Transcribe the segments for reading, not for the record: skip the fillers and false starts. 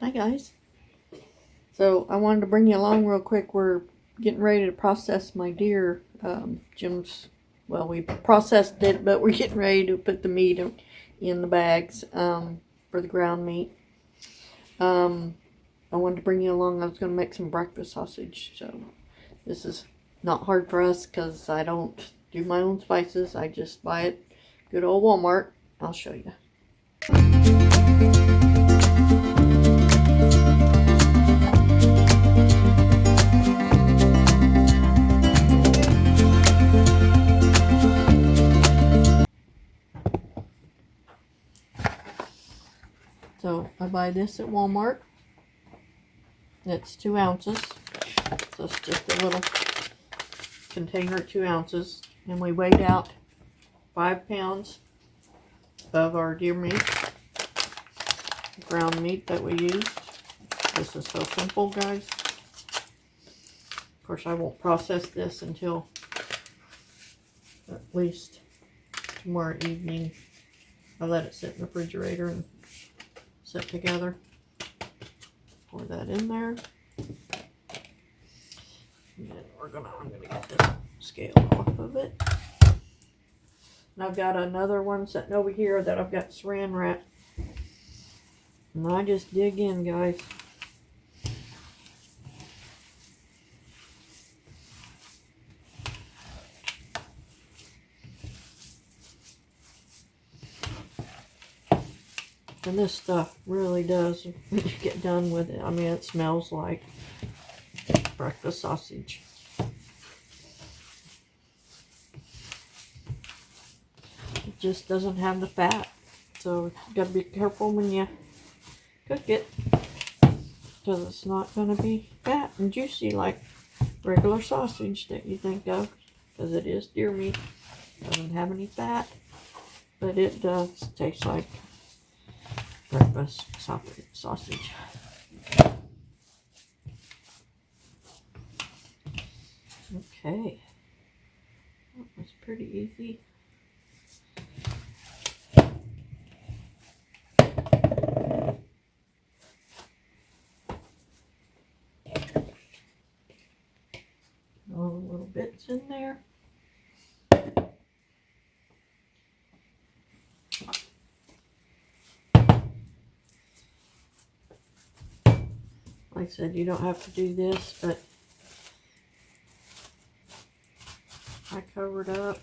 Hi guys. So I wanted to bring you along real quick. We're getting ready to process my deer. Well, we processed it, but we're getting ready to put the meat in the bags for the ground meat. I wanted to bring you along. I was going to make some breakfast sausage. So this is not hard for us because I don't do my own spices. I just buy it. Good old Walmart. I'll show you. So I buy this at Walmart. It's 2 ounces. So it's just a little container, 2 ounces. And we weighed out 5 pounds of our deer meat, ground meat that we used. This is so simple, guys. Of course, I won't process this until at least tomorrow evening. I let it sit in the refrigerator and set together. Pour that in there. And then I'm gonna get this scale off of it. And I've got another one sitting over here that I've got saran wrap. And I just dig in, guys. And this stuff really does, when you get done with it, I mean, it smells like breakfast sausage. It just doesn't have the fat. So you gotta be careful when you cook it, because it's not gonna be fat and juicy like regular sausage that you think of, because it is deer meat. Doesn't have any fat, but it does taste like breakfast sausage. Okay, that was pretty easy. All the little bits in there. Like I said, you don't have to do this, but I covered up.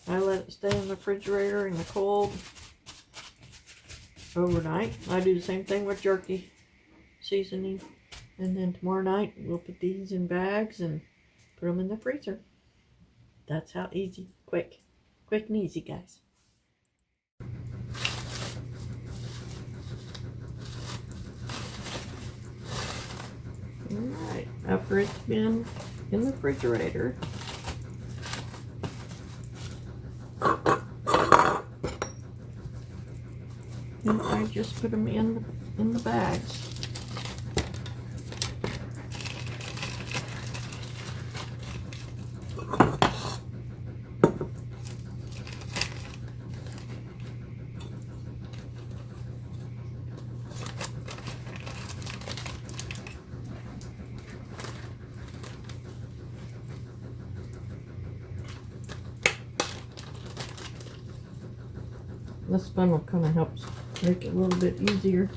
I let it stay in the refrigerator in the cold overnight. I do the same thing with jerky seasoning. And then tomorrow night, we'll put these in bags and put them in the freezer. That's how easy, quick and easy, guys. Alright, after it's been in the refrigerator, and I just put them in the bags. This funnel kind of helps make it a little bit easier.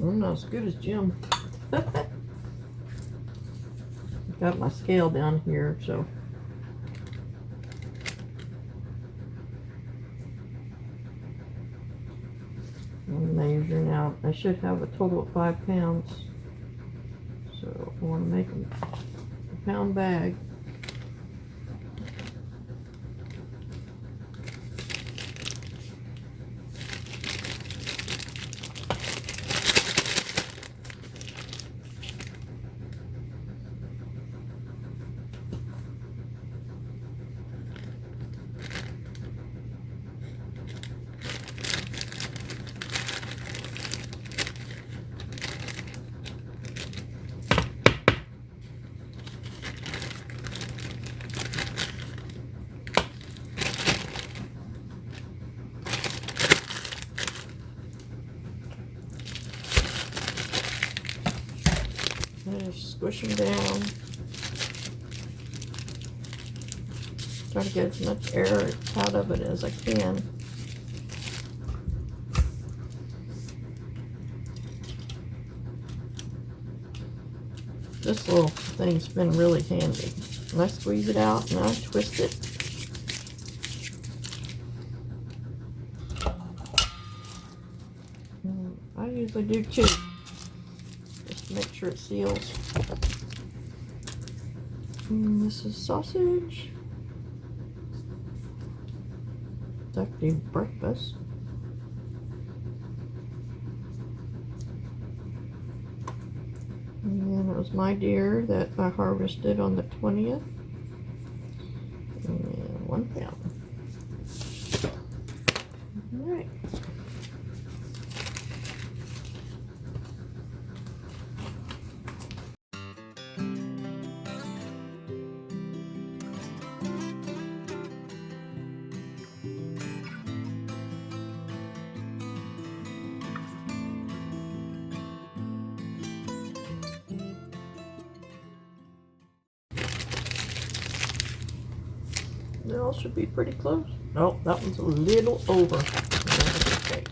I'm not as good as Jim. Got my scale down here, so I'm measuring out. I should have a total of 5 pounds. So I want to make a pound bag. push them down. Try to get as much air out of it as I can. This little thing's been really handy. And I squeeze it out and I twist it. I usually do two, just to make sure it seals. And this is sausage. It's actually breakfast. And it was my deer that I harvested on the 20th. And 1 pound. Alright. They all should be pretty close. Oh, that one's a little over. Okay.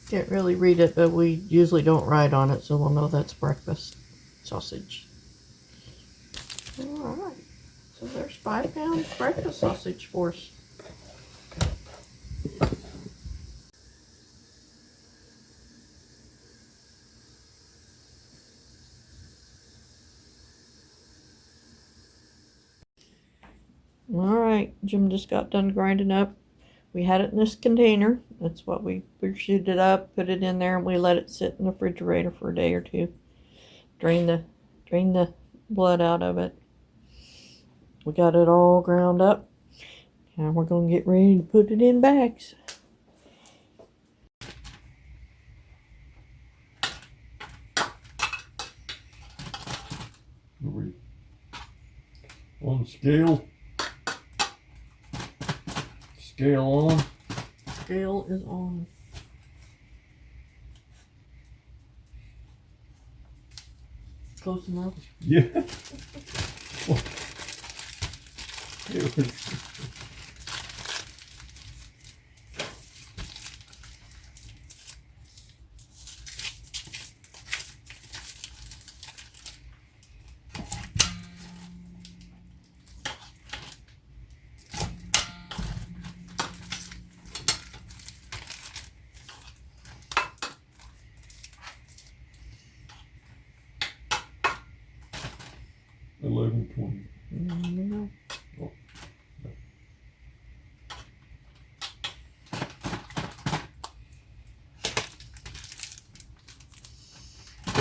Can't really read it, but we usually don't write on it, so we'll know that's breakfast sausage. Alright, so there's 5 pounds breakfast sausage for us. Alright, Jim just got done grinding up. We had it in this container. That's what we shoot it up, put it in there, and we let it sit in the refrigerator for a day or two. Drain the blood out of it. We got it all ground up. Now we're going to get ready to put it in bags. On the scale. Scale on. Scale is on. Close enough? Yeah. $11.20. No. Oh, no.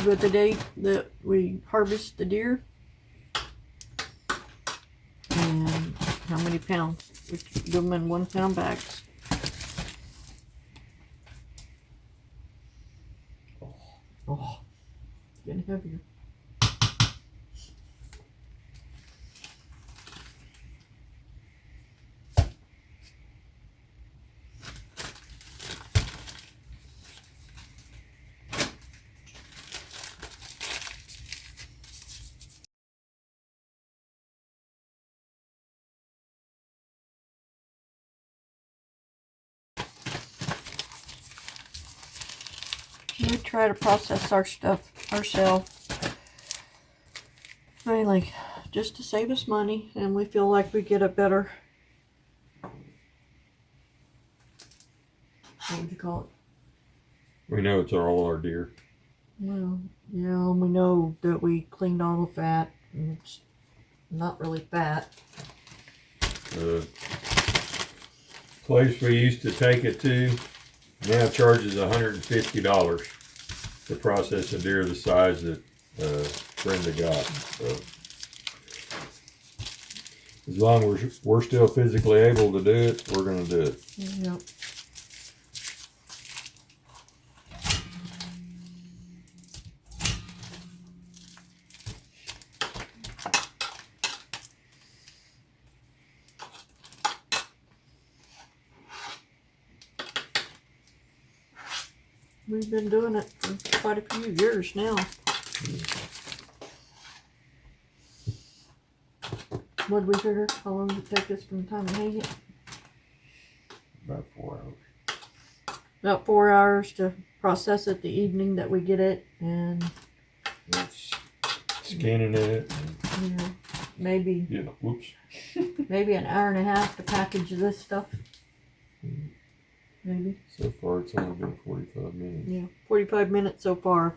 But the day that we harvest the deer and how many pounds. We give them in 1 pound bags. Oh, it's getting heavier. We try to process our stuff ourselves. Mainly just to save us money, and we feel like we get a better, what would you call it? We know it's all our deer. Well, yeah, we know that we cleaned all the fat, and it's not really fat. The place we used to take it to now charges $150 to process a deer the size that Brenda got. So as long as we're still physically able to do it, we're going to do it. Yep. We've been doing it for quite a few years now. What did we figure? How long did it take us from the time to hang it? About 4 hours. About 4 hours to process it the evening that we get it, and It's scanning it. you know, maybe Yeah, whoops. maybe an hour and a half to package this stuff. Maybe. So far, it's only been 45 minutes. Yeah, 45 minutes so far.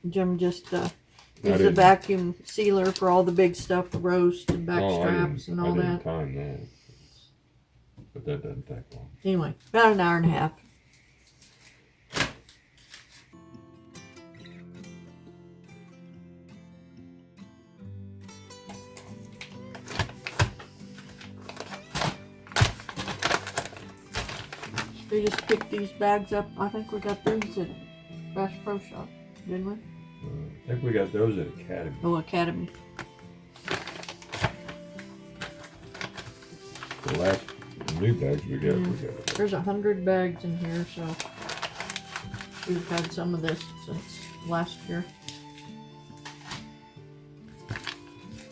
Jim just used the didn't- vacuum sealer for all the big stuff, the roast and back straps and all I didn't that. time that. But that doesn't take long. Anyway, about an hour and a half. We just picked these bags up. I think we got these at Bass Pro Shop, didn't we? I think we got those at Academy. Oh, Academy. The last new bags we got, There's 100 bags in here, so we've had some of this since last year.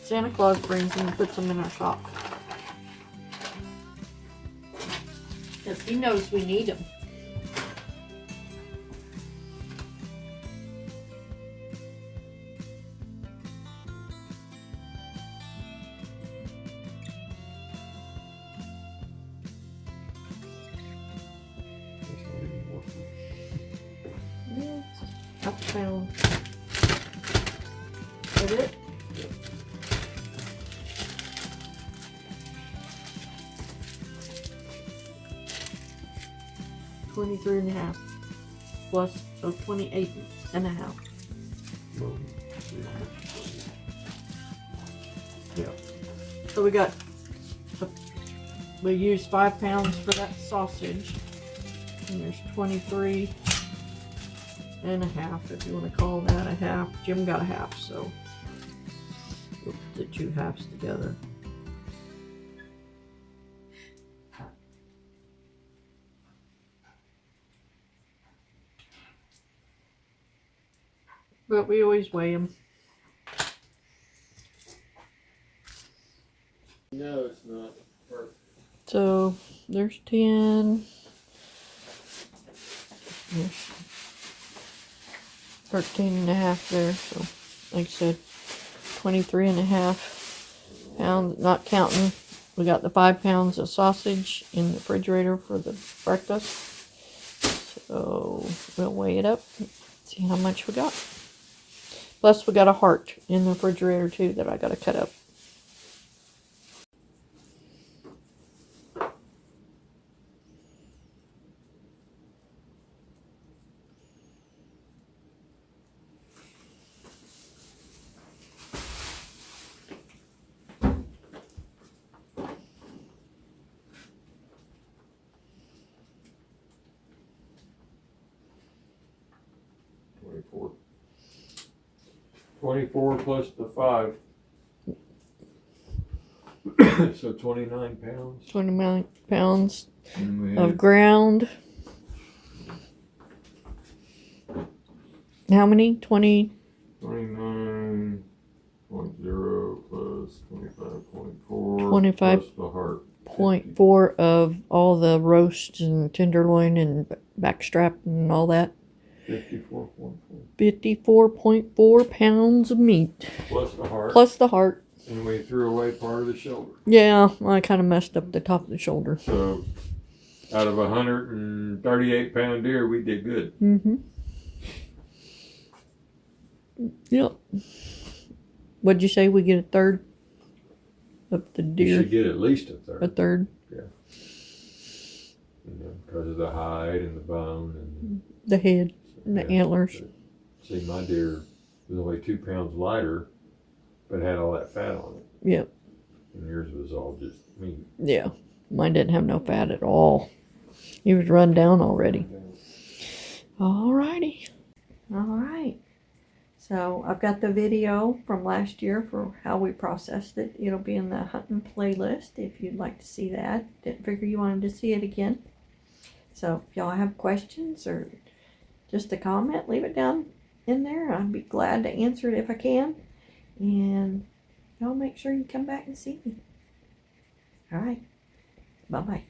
Santa Claus brings them and puts them in our shop. Because he knows we need them. That's not even working. Yeah, it's up pound. Is that it? Yep. $23.5 plus, so 28.5. Well, yeah. So we used 5 pounds for that sausage, and there's 23.5, if you want to call that a half. Jim got a half, so we'll put the 2 halves together. But we always weigh them. No, it's not perfect. So there's 10. There's 13.5 there. So like I said, 23.5 pounds, not counting. We got the 5 pounds of sausage in the refrigerator for the breakfast. So we'll weigh it up, see how much we got. Plus we got a heart in the refrigerator too that I got to cut up. $24 plus the 5. So 29 pounds. 29 pounds And we of had ground. How many? 20? 29.0 plus 25.4 25. plus the heart. 0.4 of all the roast and tenderloin and backstrap and all that. 54.4 54.4 pounds of meat. plus the heart. plus the heart. And we threw away part of the shoulder. Yeah, I kind of messed up the top of the shoulder. So, out of a 138-pound deer, we did good. Mm-hmm. Yep. What'd you say? We get a third of the You deer? should get at least a third. A third? Yeah. You know, because of the hide and the bone and the head and the antlers. But, see, my deer was only 2 pounds lighter, but had all that fat on it. Yep. And yours was all just meat. Yeah. Mine didn't have no fat at all. He was run down already. Alrighty. Alright. So I've got the video from last year for how we processed it. It'll be in the hunting playlist if you'd like to see that. Didn't figure you wanted to see it again. So if y'all have questions or just a comment, leave it down in there. I'd be glad to answer it if I can. And y'all make sure you come back and see me. Alright. Bye-bye.